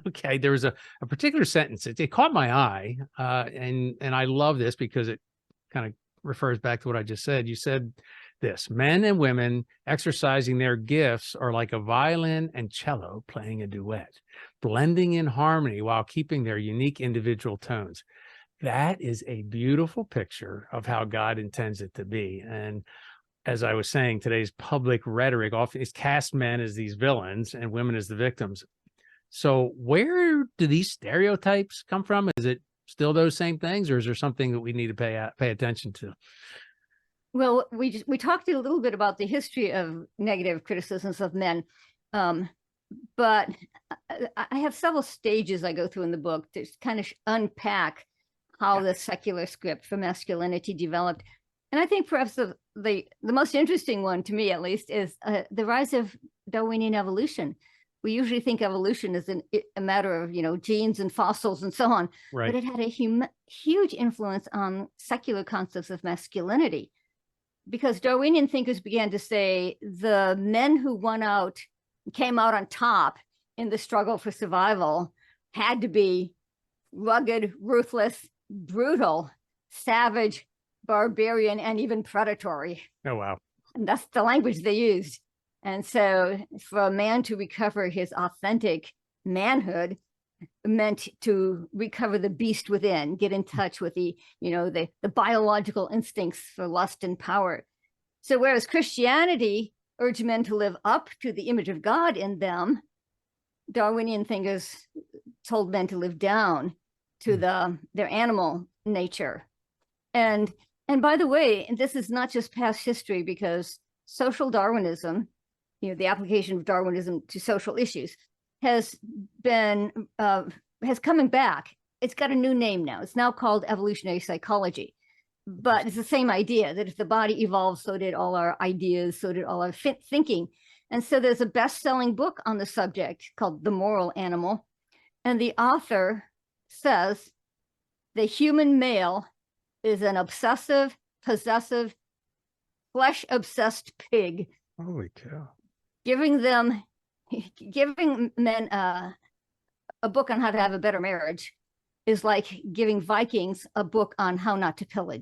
Okay, there was a particular sentence. It caught my eye, and I love this because it kind of refers back to what I just said. You said this: men and women exercising their gifts are like a violin and cello playing a duet, blending in harmony while keeping their unique individual tones. That is a beautiful picture of how God intends it to be. And as I was saying, today's public rhetoric often is cast men as these villains and women as the victims. So where do these stereotypes come from? Is it still those same things, or is there something that we need to pay attention to? Well, we talked a little bit about the history of negative criticisms of men, but I have several stages I go through in the book to kind of unpack how the secular script for masculinity developed. And I think perhaps the most interesting one, to me at least, is the rise of Darwinian evolution. We usually think evolution is a matter of, genes and fossils and so on, Right. but it had a huge influence on secular concepts of masculinity, because Darwinian thinkers began to say the men who came out on top in the struggle for survival had to be rugged, ruthless, brutal, savage, barbarian, and even predatory. Oh, wow. And that's the language they used. And so for a man to recover his authentic manhood meant to recover the beast within, get in touch with the biological instincts for lust and power. So whereas Christianity urged men to live up to the image of God in them, Darwinian thinkers told men to live down to their animal nature. And by the way, this is not just past history, because social Darwinism, the application of Darwinism to social issues, has coming back. It's got a new name now. It's now called evolutionary psychology. But it's the same idea that if the body evolved, so did all our ideas, so did all our thinking. And so there's a best-selling book on the subject called The Moral Animal. And the author says the human male is an obsessive, possessive, flesh-obsessed pig. Holy cow. Giving men a book on how to have a better marriage is like giving Vikings a book on how not to pillage.